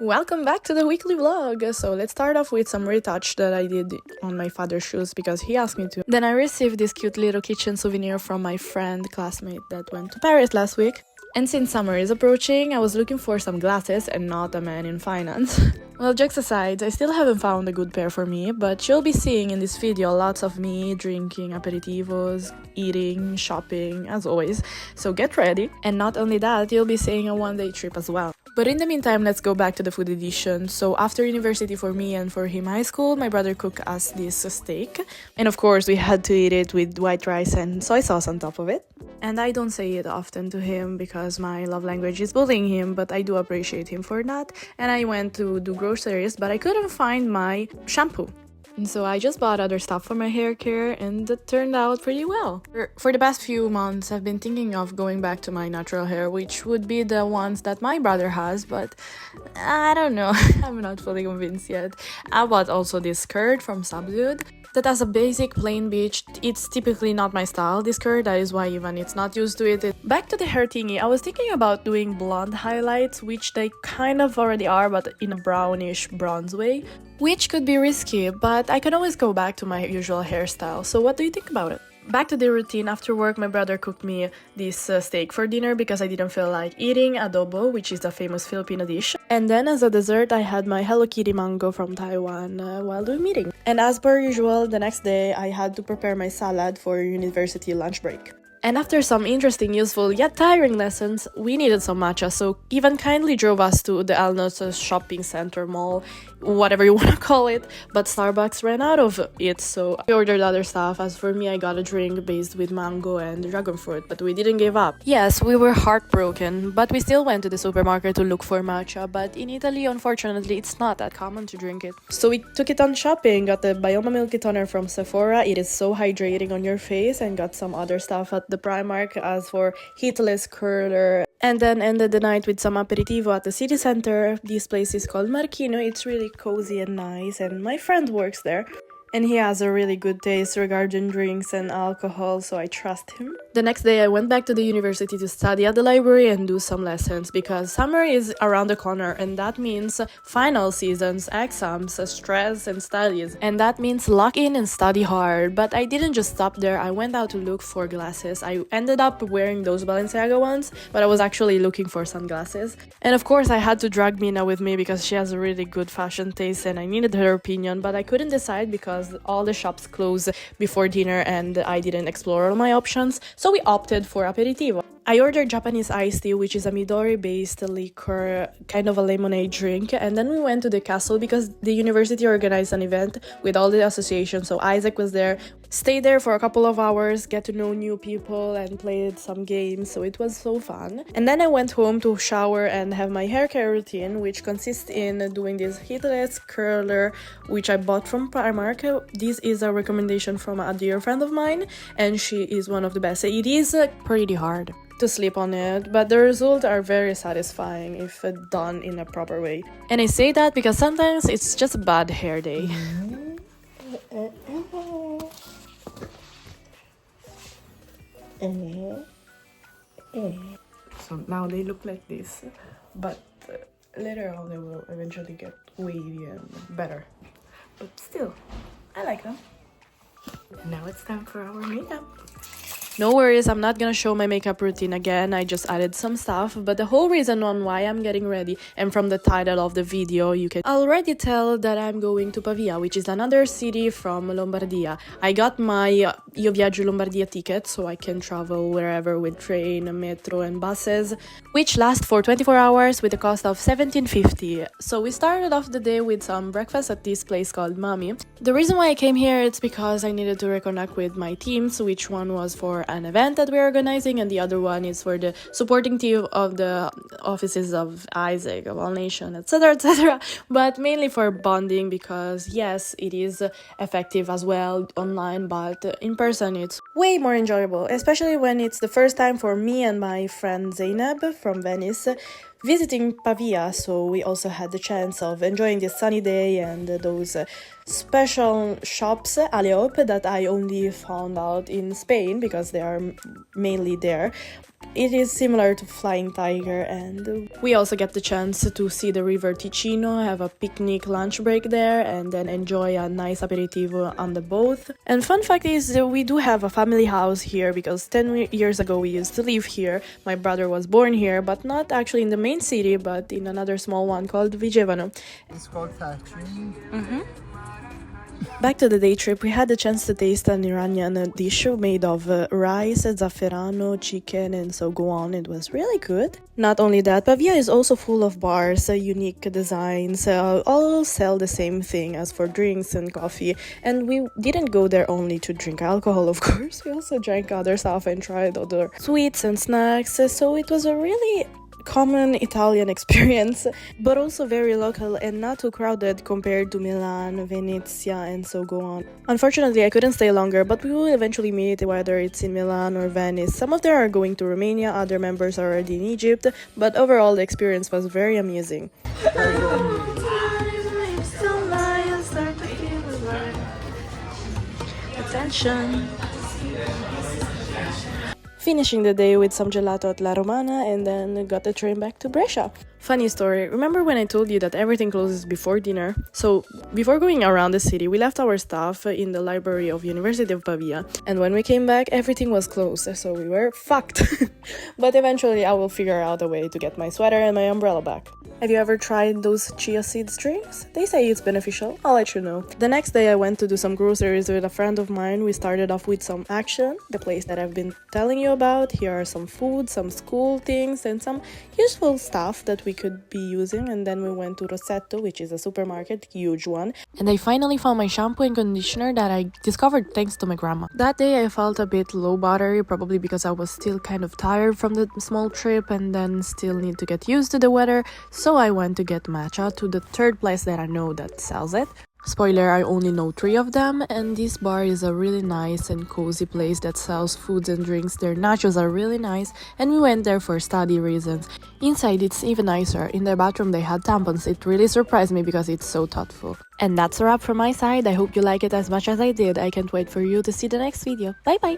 Welcome back to the weekly vlog. So let's start off with some retouch that I did on my father's shoes because he asked me to. Then I received this cute little kitchen souvenir from my friend classmate that went to Paris last week. And since summer is approaching, I was looking for some glasses and not a man in finance. Well, jokes aside, I still haven't found a good pair for me, but you'll be seeing in this video lots of me drinking aperitivos, eating, shopping, as always, so get ready. And not only that, you'll be seeing a one-day trip as well. But in the meantime, let's go back to the food edition. So after university for me and for him high school, my brother cooked us this steak. And of course, we had to eat it with white rice and soy sauce on top of it. And I don't say it often to him because my love language is bullying him, but I do appreciate him for that. And I went to do groceries, but I couldn't find my shampoo. And so I just bought other stuff for my hair care, and it turned out pretty well. For the past few months, I've been thinking of going back to my natural hair, which would be the ones that my brother has, but I don't know. I'm not fully convinced yet. I bought also this skirt from Subdued that has a basic plain beach. It's typically not my style, this skirt, that is why even it's not used to it. Back to the hair thingy, I was thinking about doing blonde highlights, which they kind of already are, but in a brownish bronze way, which could be risky, but I can always go back to my usual hairstyle. So what do you think about it? Back to the routine. After work, my brother cooked me this steak for dinner because I didn't feel like eating adobo, which is a famous Filipino dish. And then as a dessert, I had my Hello Kitty mango from Taiwan while doing meeting. And as per usual, the next day, I had to prepare my salad for university lunch break. And after some interesting, useful, yet tiring lessons, we needed some matcha, so Ivan kindly drove us to the Alnos shopping center mall, whatever you want to call it, but Starbucks ran out of it, so we ordered other stuff. As for me, I got a drink based with mango and dragon fruit, but we didn't give up. Yes, we were heartbroken, but we still went to the supermarket to look for matcha, but in Italy, unfortunately, it's not that common to drink it. So we took it on shopping, got the Bioma Milky Toner from Sephora, it is so hydrating on your face, and got some other stuff at the Primark as for heatless curler, and then ended the night with some aperitivo at the city center. This place is called Marchino. It's really cozy and nice, and my friend works there and he has a really good taste regarding drinks and alcohol, so I trust him. The next day I went back to the university to study at the library and do some lessons because summer is around the corner, and that means final seasons, exams, stress and studies, and that means lock in and study hard. But I didn't just stop there, I went out to look for glasses. I ended up wearing those Balenciaga ones, but I was actually looking for sunglasses. And of course I had to drag Mina with me because she has a really good fashion taste and I needed her opinion, but I couldn't decide because all the shops closed before dinner and I didn't explore all my options, so we opted for aperitivo. I ordered Japanese iced tea, which is a Midori-based liquor, kind of a lemonade drink, and then we went to the castle because the university organized an event with all the associations, so Isaac was there. Stayed there for a couple of hours, get to know new people and played some games, so it was so fun. And then I went home to shower and have my hair care routine, which consists in doing this heatless curler, which I bought from Primark. This is a recommendation from a dear friend of mine, and she is one of the best. It is pretty hard to sleep on it, but the results are very satisfying if done in a proper way. And I say that because sometimes it's just a bad hair day. So now they look like this, but later on they will eventually get wavy and better. But still, I like them. Now it's time for our makeup. No worries, I'm not gonna show my makeup routine again, I just added some stuff, but the whole reason on why I'm getting ready, and from the title of the video you can already tell that I'm going to Pavia, which is another city from Lombardia. I got my Io Viaggio Lombardia ticket, so I can travel wherever with train, metro and buses, which last for 24 hours with a cost of 17.50. So we started off the day with some breakfast at this place called Mami. The reason why I came here is because I needed to reconnect with my teams, which one was for an event that we're organizing and the other one is for the supporting team of the offices of Isaac, of All Nation, etc., but mainly for bonding because yes, it is effective as well online, but in person it's way more enjoyable, especially when it's the first time for me and my friend Zainab from Venice visiting Pavia, so we also had the chance of enjoying this sunny day and those special shops, Aleop, that I only found out in Spain because they are mainly there. It is similar to Flying Tiger, and we also get the chance to see the river Ticino, have a picnic lunch break there, and then enjoy a nice aperitivo on the boat. And fun fact is we do have a family house here because 10 years ago we used to live here. My brother was born here, but not actually in the main city, but in another small one called Vigevano. It's called factoring. Back to the day trip, we had the chance to taste an Iranian dish made of rice, zafferano, chicken, and so go on. It was really good. Not only that, Pavia is also full of bars, unique designs, all sell the same thing as for drinks and coffee. And we didn't go there only to drink alcohol, of course. We also drank other stuff and tried other sweets and snacks. So it was a really common Italian experience, but also very local and not too crowded compared to Milan, Venezia, and so go on. Unfortunately, I couldn't stay longer, but we will eventually meet whether it's in Milan or Venice. Some of them are going to Romania, other members are already in Egypt, but overall the experience was very amusing. Attention! Finishing the day with some gelato at La Romana and then got the train back to Brescia. Funny story, remember when I told you that everything closes before dinner? So, before going around the city, we left our stuff in the library of University of Pavia, and when we came back, everything was closed, so we were fucked. But eventually I will figure out a way to get my sweater and my umbrella back. Have you ever tried those chia seeds drinks? They say it's beneficial, I'll let you know. The next day I went to do some groceries with a friend of mine. We started off with some Action, the place that I've been telling you about. Here are some food, some school things, and some useful stuff that we could be using. And then we went to Rossetto, which is a supermarket, huge one. And I finally found my shampoo and conditioner that I discovered thanks to my grandma. That day I felt a bit low battery, probably because I was still kind of tired from the small trip and then still need to get used to the weather. So I went to get matcha to the third place that I know that sells it. Spoiler, I only know 3 of them, and this bar is a really nice and cozy place that sells foods and drinks. Their nachos are really nice, and we went there for study reasons. Inside it's even nicer. In their bathroom they had tampons. It really surprised me because it's so thoughtful. And that's a wrap from my side. I hope you like it as much as I did. I can't wait for you to see the next video. Bye bye!